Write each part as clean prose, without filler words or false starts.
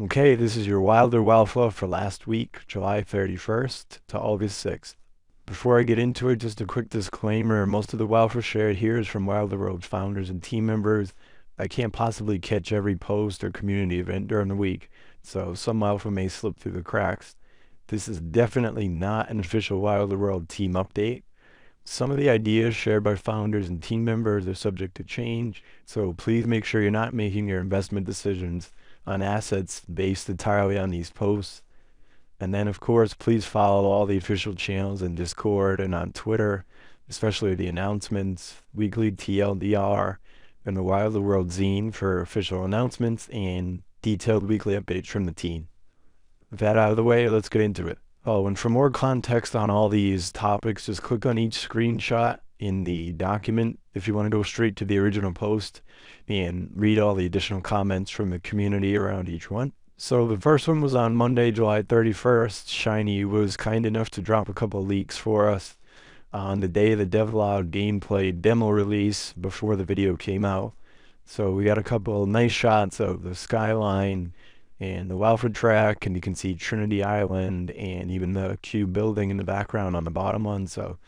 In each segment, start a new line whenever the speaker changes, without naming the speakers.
Okay, this is your Wilder Walpha for last week, July 31st to August 6th. Before I get into it, just a quick disclaimer. Most of the Walpha shared here is from Wilder World founders and team members. I can't possibly catch every post or community event during the week, so some Walpha may slip through the cracks. This is definitely not an official Wilder World team update. Some of the ideas shared by founders and team members are subject to change, so please make sure you're not making your investment decisions on assets based entirely on these posts. And then, of course, please follow all the official channels in Discord and on Twitter, especially the announcements, weekly TLDR, and the Wild the World zine for official announcements and detailed weekly updates from the team. With that out of the way, let's get into it. Oh, and for more context on all these topics, just click on each screenshot in the document if you want to go straight to the original post and read all the additional comments from the community around each one. So the first one was on Monday, July 31st. Shiny was kind enough to drop a couple leaks for us on the day of the devlog gameplay demo release before the video came out. So we got a couple nice shots of the skyline and the Walpha track, and you can see Trinity Island and even the cube building in the background on the bottom one. So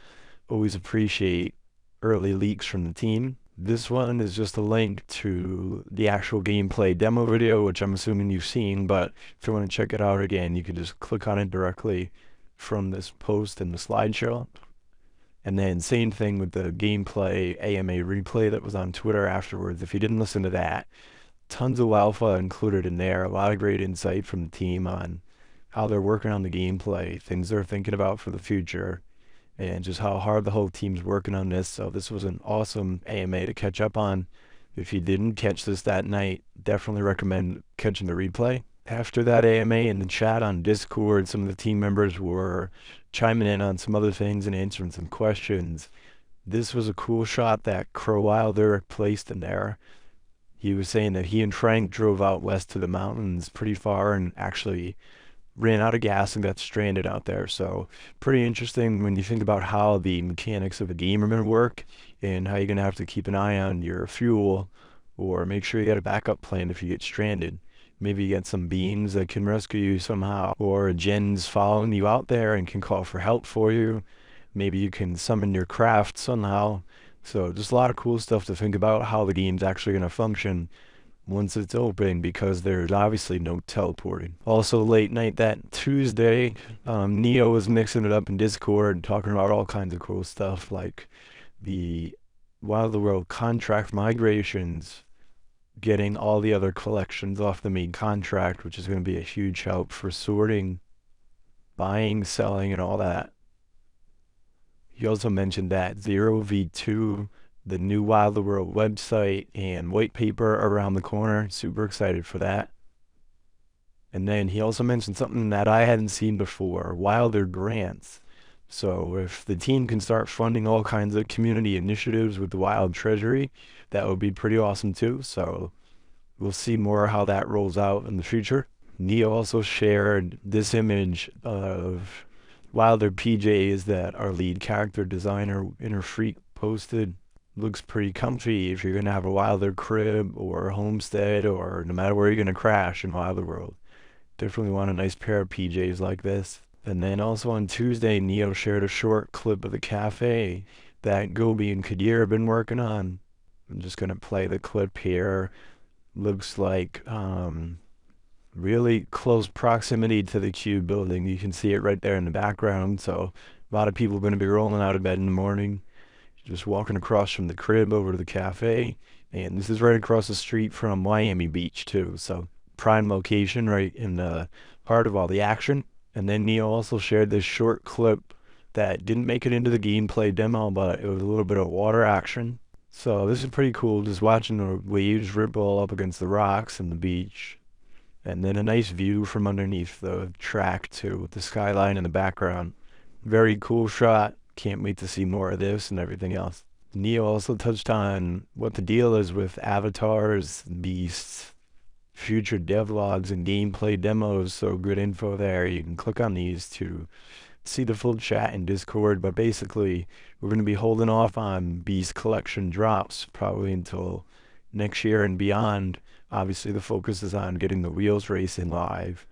always appreciate early leaks from the team. This one is just a link to the actual gameplay demo video, which I'm assuming you've seen, but if you want to check it out again, you can just click on it directly from this post in the slideshow. And then same thing with the gameplay AMA replay that was on Twitter afterwards. If you didn't listen to that, tons of Walpha included in there, a lot of great insight from the team on how they're working on the gameplay, things they're thinking about for the future, and just how hard the whole team's working on this. So this was an awesome AMA to catch up on. If you didn't catch this that night, definitely recommend catching the replay. After that AMA in the chat on Discord, some of the team members were chiming in on some other things and answering some questions. This was a cool shot that Crow Wilder placed in there. He was saying that he and Frank drove out west to the mountains pretty far and actually ran out of gas and got stranded out there. So pretty interesting when you think about how the mechanics of a game are going to work and how you're going to have to keep an eye on your fuel or make sure you got a backup plan if you get stranded. Maybe you get some beams that can rescue you somehow, or Jen's following you out there and can call for help for you. Maybe you can summon your craft somehow. So just a lot of cool stuff to think about how the game's actually going to function once it's open, because there's obviously no teleporting. Also late night that Tuesday, Neo was mixing it up in Discord, talking about all kinds of cool stuff like the Wild the World contract migrations, getting all the other collections off the main contract, which is going to be a huge help for sorting, buying, selling, and all that. He also mentioned that 0v2, the new Wild the World website and white paper around the corner. Super excited for that. And then he also mentioned something that I hadn't seen before, Wilder grants. So if the team can start funding all kinds of community initiatives with the Wild Treasury, that would be pretty awesome too. So we'll see more how that rolls out in the future. Neo also shared this image of Wilder PJs that our lead character designer, Inner Freak, posted. Looks pretty comfy if you're going to have a Wilder crib or homestead, or no matter where you're going to crash in Wilder World. Definitely want a nice pair of PJs like this. And then also on Tuesday, Neo shared a short clip of the cafe that Gobi and Kadir have been working on. I'm just going to play the clip here. Looks like really close proximity to the cube building. You can see it right there in the background. So a lot of people are going to be rolling out of bed in the morning, just walking across from the crib over to the cafe. And this is right across the street from Miami Beach too. So prime location right in the heart of all the action. And then Neo also shared this short clip that didn't make it into the gameplay demo, but it was a little bit of water action. So this is pretty cool, just watching the waves ripple up against the rocks and the beach. And then a nice view from underneath the track too, with the skyline in the background. Very cool shot. Can't wait to see more of this and everything else. Neo also touched on what the deal is with avatars, beasts, future devlogs, and gameplay demos. So good info there. You can click on these to see the full chat in Discord. But basically, we're going to be holding off on beast collection drops probably until next year and beyond, Obviously, the focus is on getting the wheels racing live,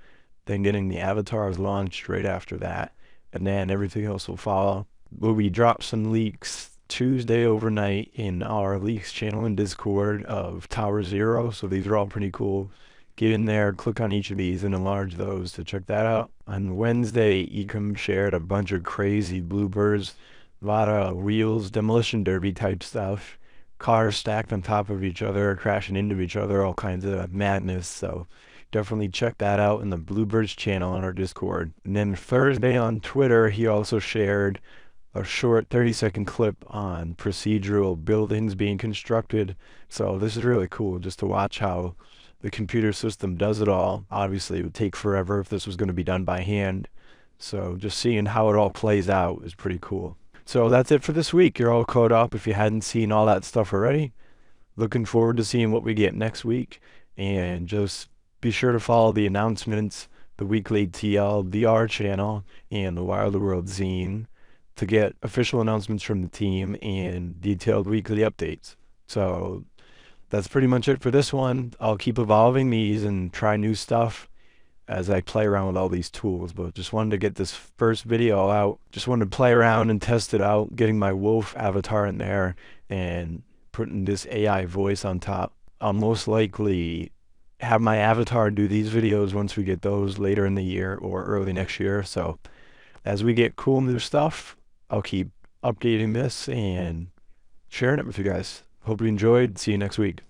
then getting the avatars launched right after that, and then everything else will follow. We dropped some leaks Tuesday overnight in our leaks channel in Discord of Tower Zero, so these are all pretty cool. Get in there, click on each of these, and enlarge those to check that out. On Wednesday, Ecom shared a bunch of crazy bloopers, a lot of wheels, demolition derby type stuff, cars stacked on top of each other, crashing into each other, all kinds of madness. So definitely check that out in the Bluebirds channel on our Discord. And then Thursday on Twitter, he also shared a short 30-second clip on procedural buildings being constructed. So this is really cool just to watch how the computer system does it all. Obviously, it would take forever if this was going to be done by hand. So just seeing how it all plays out is pretty cool. So that's it for this week. You're all caught up if you hadn't seen all that stuff already. Looking forward to seeing what we get next week. And just be sure to follow the announcements, the weekly TLDR channel, and the Wilder World zine to get official announcements from the team and detailed weekly updates. So that's pretty much it for this one. I'll keep evolving these and try new stuff as I play around with all these tools, but just wanted to get this first video out. Just wanted to play around and test it out, getting my wolf avatar in there and putting this AI voice on top. I'll most likely have my avatar do these videos once we get those later in the year or early next year. So as we get cool new stuff, I'll keep updating this and sharing it with you guys. Hope you enjoyed. See you next week.